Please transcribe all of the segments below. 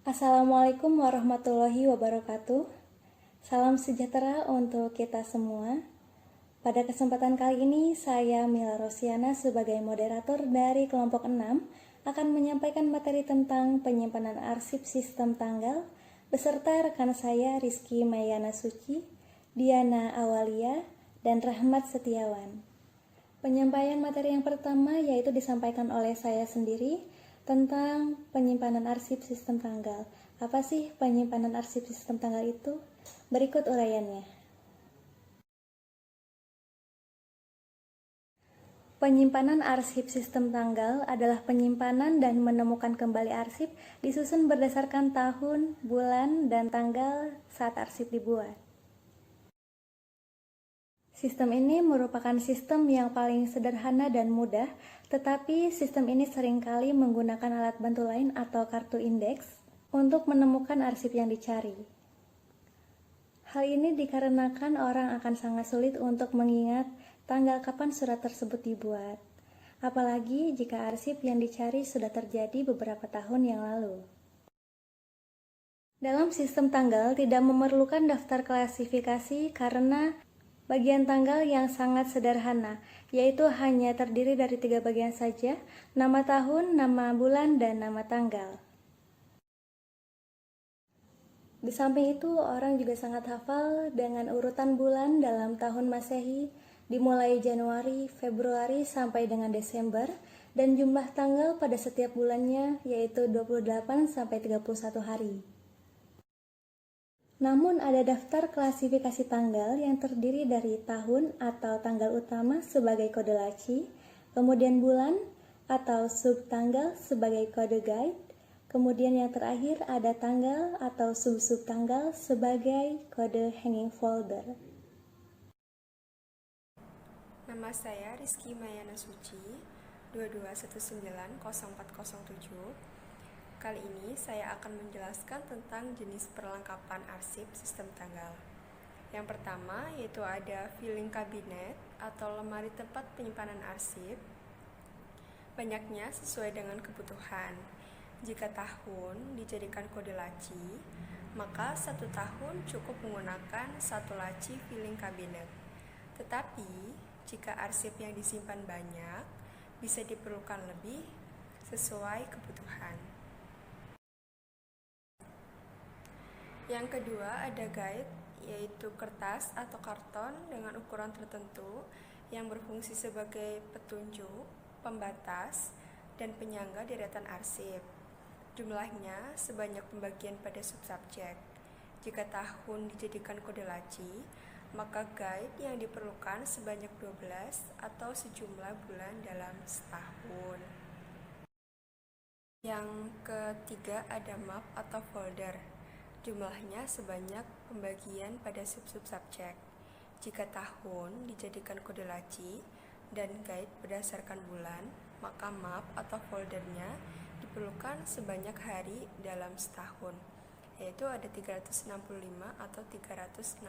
Assalamualaikum warahmatullahi wabarakatuh. Salam sejahtera untuk kita semua. Pada kesempatan kali ini, saya Mila Rosiana sebagai moderator dari kelompok 6 akan menyampaikan materi tentang penyimpanan arsip sistem tanggal beserta rekan saya Rizky Mayana Suci, Diana Awalia, dan Rahmat Setiawan. Penyampaian materi yang pertama yaitu disampaikan oleh saya sendiri tentang penyimpanan arsip sistem tanggal. Apa sih penyimpanan arsip sistem tanggal itu? Berikut uraiannya. Penyimpanan arsip sistem tanggal adalah penyimpanan dan menemukan kembali arsip disusun berdasarkan tahun, bulan, dan tanggal saat arsip dibuat. Sistem ini merupakan sistem yang paling sederhana dan mudah, tetapi sistem ini seringkali menggunakan alat bantu lain atau kartu indeks untuk menemukan arsip yang dicari. Hal ini dikarenakan orang akan sangat sulit untuk mengingat tanggal kapan surat tersebut dibuat, apalagi jika arsip yang dicari sudah terjadi beberapa tahun yang lalu. Dalam sistem tanggal tidak memerlukan daftar klasifikasi karena bagian tanggal yang sangat sederhana, yaitu hanya terdiri dari 3 bagian saja, nama tahun, nama bulan, dan nama tanggal. Di samping itu, orang juga sangat hafal dengan urutan bulan dalam tahun Masehi, dimulai Januari, Februari, sampai dengan Desember, dan jumlah tanggal pada setiap bulannya, yaitu 28 sampai 31 hari. Namun ada daftar klasifikasi tanggal yang terdiri dari tahun atau tanggal utama sebagai kode laci, kemudian bulan atau subtanggal sebagai kode guide, kemudian yang terakhir ada tanggal atau subtanggal sebagai kode hanging folder. Nama saya Rizky Mayana Suci, 22190407. Kali ini saya akan menjelaskan tentang jenis perlengkapan arsip sistem tanggal. Yang pertama yaitu ada filing cabinet atau lemari tempat penyimpanan arsip. Banyaknya sesuai dengan kebutuhan. Jika tahun dijadikan kode laci, maka 1 tahun cukup menggunakan 1 laci filing cabinet. Tetapi, jika arsip yang disimpan banyak, bisa diperlukan lebih sesuai kebutuhan. Yang kedua ada guide, yaitu kertas atau karton dengan ukuran tertentu yang berfungsi sebagai petunjuk, pembatas, dan penyangga deretan arsip. Jumlahnya sebanyak pembagian pada subsubjek. Jika tahun dijadikan kode laci, maka guide yang diperlukan sebanyak 12 atau sejumlah bulan dalam setahun. Yang ketiga ada map atau folder. Jumlahnya sebanyak pembagian pada subsubjek. Jika tahun dijadikan kode laci dan guide berdasarkan bulan, maka map atau foldernya diperlukan sebanyak hari dalam setahun, yaitu ada 365 atau 366.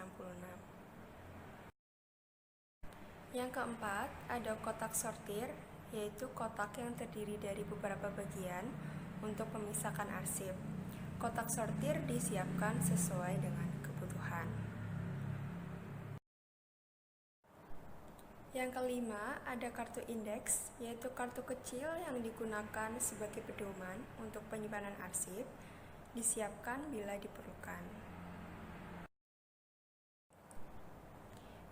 Yang keempat, ada kotak sortir, yaitu kotak yang terdiri dari beberapa bagian untuk memisahkan arsip. Kotak sortir disiapkan sesuai dengan kebutuhan. Yang kelima, ada kartu indeks, yaitu kartu kecil yang digunakan sebagai pedoman untuk penyimpanan arsip, disiapkan bila diperlukan.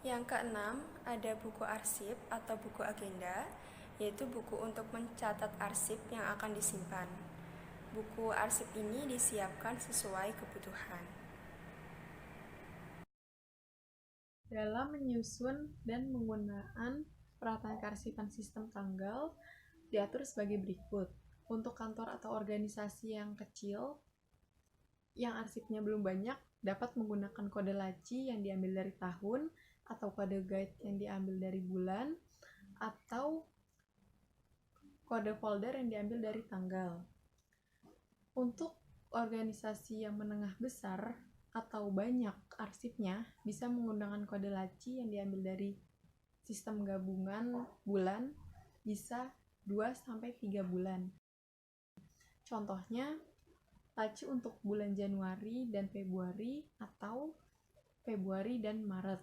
Yang keenam, ada buku arsip atau buku agenda, yaitu buku untuk mencatat arsip yang akan disimpan. Buku arsip ini disiapkan sesuai kebutuhan. Dalam menyusun dan penggunaan peralatan kearsipan sistem tanggal diatur sebagai berikut. Untuk kantor atau organisasi yang kecil, yang arsipnya belum banyak, dapat menggunakan kode laci yang diambil dari tahun, atau kode guide yang diambil dari bulan, atau kode folder yang diambil dari tanggal. Untuk organisasi yang menengah besar atau banyak arsipnya, bisa menggunakan kode laci yang diambil dari sistem gabungan bulan, bisa 2-3 bulan. Contohnya, laci untuk bulan Januari dan Februari atau Februari dan Maret.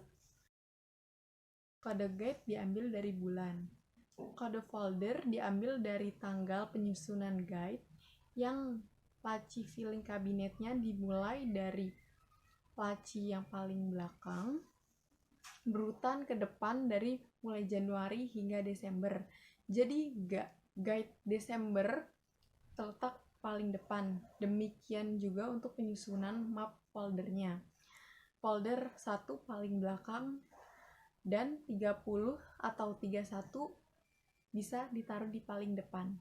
Kode guide diambil dari bulan. Kode folder diambil dari tanggal penyusunan guide yang laci filing kabinetnya dimulai dari laci yang paling belakang berurutan ke depan dari mulai Januari hingga Desember. Jadi guide Desember terletak paling depan. Demikian juga untuk penyusunan map foldernya. Folder 1 paling belakang dan 30 atau 31 bisa ditaruh di paling depan.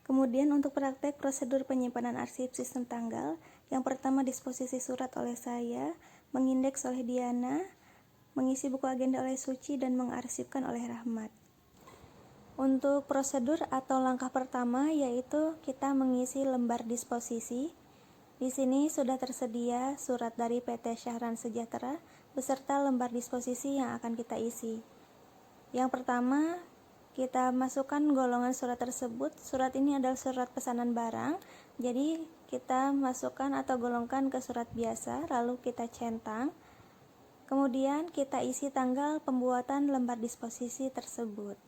Kemudian untuk praktek prosedur penyimpanan arsip sistem tanggal, yang pertama disposisi surat oleh saya, mengindeks oleh Diana, mengisi buku agenda oleh Suci, dan mengarsipkan oleh Rahmat. Untuk prosedur atau langkah pertama yaitu kita mengisi lembar disposisi. Di sini sudah tersedia surat dari PT Syahran Sejahtera beserta lembar disposisi yang akan kita isi. Yang pertama, kita masukkan golongan surat tersebut. Surat ini adalah surat pesanan barang, jadi kita masukkan atau golongkan ke surat biasa, lalu kita centang. Kemudian kita isi tanggal pembuatan lembar disposisi tersebut.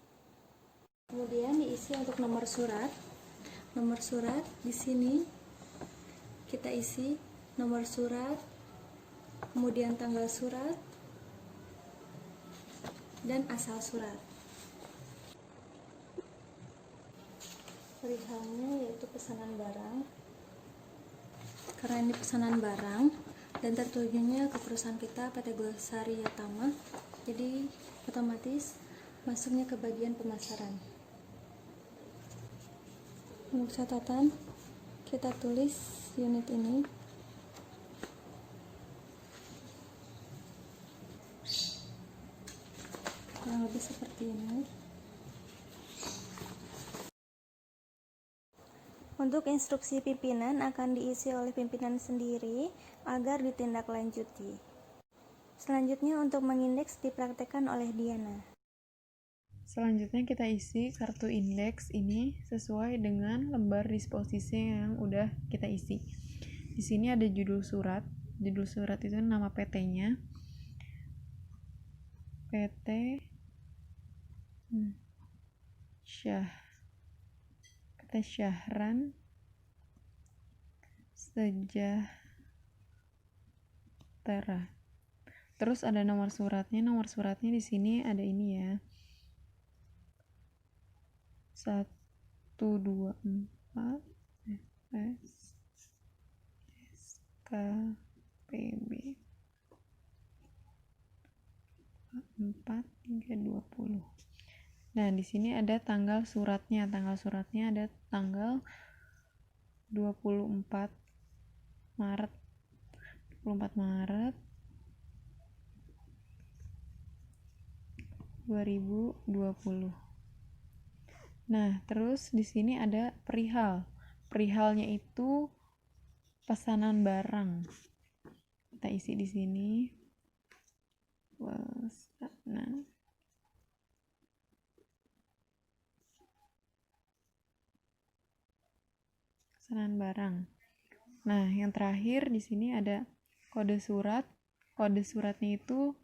Kemudian diisi untuk nomor surat. Nomor surat di sini kita isi nomor surat, kemudian tanggal surat, dan asal surat. Perihalnya yaitu pesanan barang, karena ini pesanan barang dan tertujunya ke perusahaan kita PT Glosari Yatama, jadi otomatis masuknya ke bagian pemasaran. Untuk catatan, kita tulis unit ini. Kurang lebih seperti ini. Untuk instruksi pimpinan akan diisi oleh pimpinan sendiri agar ditindaklanjuti. Selanjutnya untuk mengindeks dipraktekkan oleh Diana. Selanjutnya kita isi kartu indeks ini sesuai dengan lembar disposisi yang udah kita isi. Di sini ada judul surat. Judul surat itu nama PT-nya. PT Syahran Sejahtera. Terus ada nomor suratnya. Nomor suratnya di sini ada ini ya. 124 FS SKPB 4320. Nah, di sini ada tanggal suratnya. Tanggal suratnya ada tanggal 24 Maret 2020. Nah, terus di sini ada perihal. Perihalnya itu pesanan barang. Kita isi di sini. Pesanan barang. Nah, yang terakhir di sini ada kode surat. Kode suratnya itu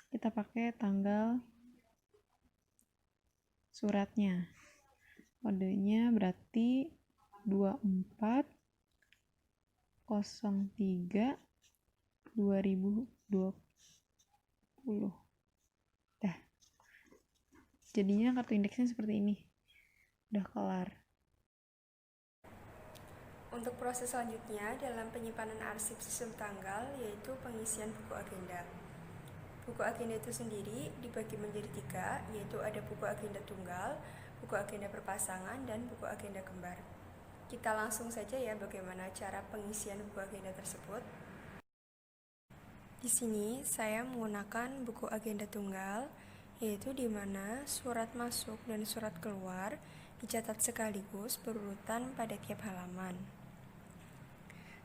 kita pakai tanggal suratnya. Kodenya berarti 2403/2020. Dah. Jadinya kartu indeksnya seperti ini. Udah kelar. Untuk proses selanjutnya dalam penyimpanan arsip sistem tanggal yaitu pengisian buku agenda. Buku agenda itu sendiri dibagi menjadi 3, yaitu ada buku agenda tunggal, buku agenda berpasangan, dan buku agenda kembar. Kita langsung saja ya bagaimana cara pengisian buku agenda tersebut. Di sini saya menggunakan buku agenda tunggal, yaitu di mana surat masuk dan surat keluar dicatat sekaligus berurutan pada tiap halaman.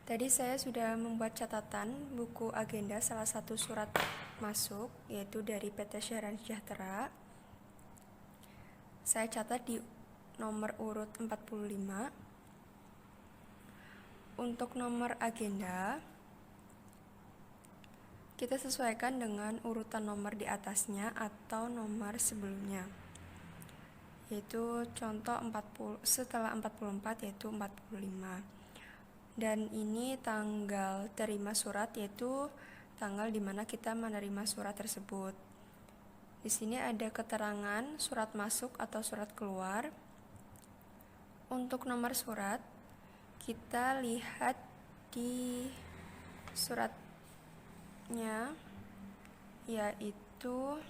Tadi saya sudah membuat catatan buku agenda salah satu surat masuk, yaitu dari PT Syahran Sejahtera. saya catat di nomor urut 45. Untuk nomor agenda, kita sesuaikan dengan urutan nomor di atasnya atau nomor sebelumnya. Yaitu contoh setelah 44 yaitu 45. Dan ini tanggal terima surat yaitu tanggal di mana kita menerima surat tersebut. Di sini ada keterangan surat masuk atau surat keluar. Untuk nomor surat, kita lihat di suratnya yaitu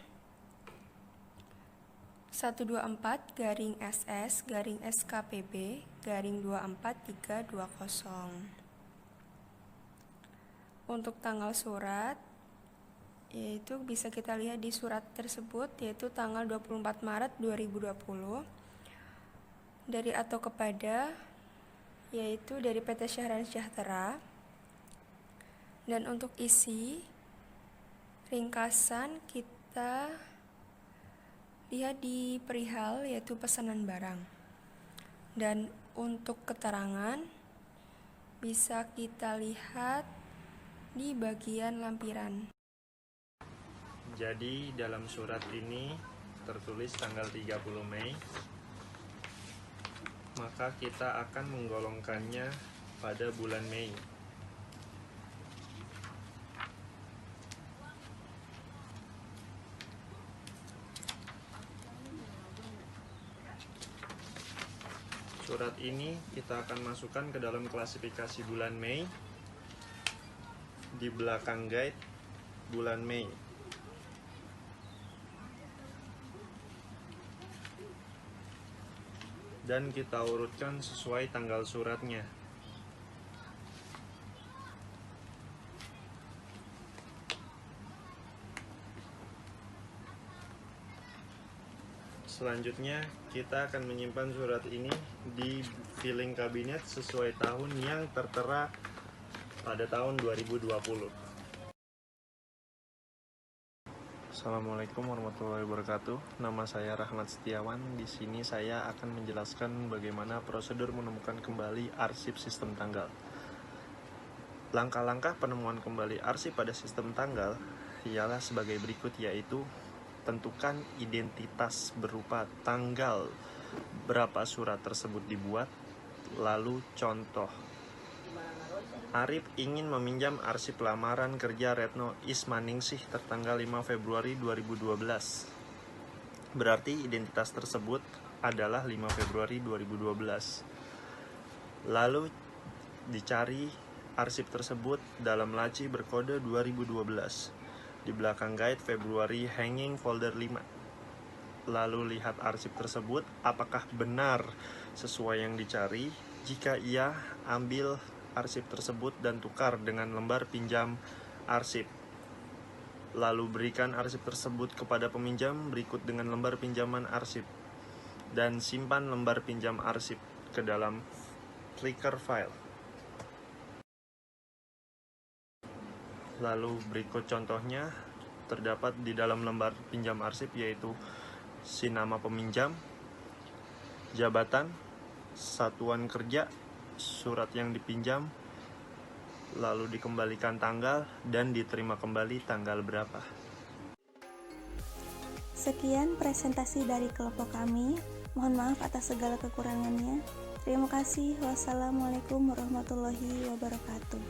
124/SS/SKPB/24320. Untuk tanggal surat yaitu bisa kita lihat di surat tersebut yaitu tanggal 24 Maret 2020 dari atau kepada yaitu dari PT Syahran Sejahtera. Dan untuk isi ringkasan kita lihat di perihal yaitu pesanan barang. Dan untuk keterangan bisa kita lihat di bagian lampiran. Jadi dalam surat ini tertulis tanggal 30 Mei, maka kita akan menggolongkannya pada bulan Mei. Surat ini kita akan masukkan ke dalam klasifikasi bulan Mei di belakang guide bulan Mei. Dan kita urutkan sesuai tanggal suratnya. Selanjutnya, kita akan menyimpan surat ini di filing kabinet sesuai tahun yang tertera pada tahun 2020. Assalamualaikum warahmatullahi wabarakatuh. Nama saya Rahmat Setiawan. Di sini saya akan menjelaskan bagaimana prosedur menemukan kembali arsip sistem tanggal. Langkah-langkah penemuan kembali arsip pada sistem tanggal ialah sebagai berikut, yaitu tentukan identitas berupa tanggal berapa surat tersebut dibuat. Lalu contoh, Arif ingin meminjam arsip lamaran kerja Retno Ismaningsih tertanggal 5 Februari 2012. Berarti identitas tersebut adalah 5 Februari 2012. Lalu dicari arsip tersebut dalam laci berkode 2012. Di belakang guide Februari hanging folder 5. Lalu lihat arsip tersebut apakah benar sesuai yang dicari. Jika iya, ambil arsip tersebut dan tukar dengan lembar pinjam arsip. Lalu berikan arsip tersebut kepada peminjam berikut dengan lembar pinjaman arsip. Dan simpan lembar pinjam arsip ke dalam Flickr file. Lalu berikut contohnya terdapat di dalam lembar pinjam arsip, yaitu si nama peminjam, jabatan, satuan kerja, surat yang dipinjam, lalu dikembalikan tanggal, dan diterima kembali tanggal berapa. Sekian presentasi dari kelompok kami. Mohon maaf atas segala kekurangannya. Terima kasih. Wassalamualaikum warahmatullahi wabarakatuh.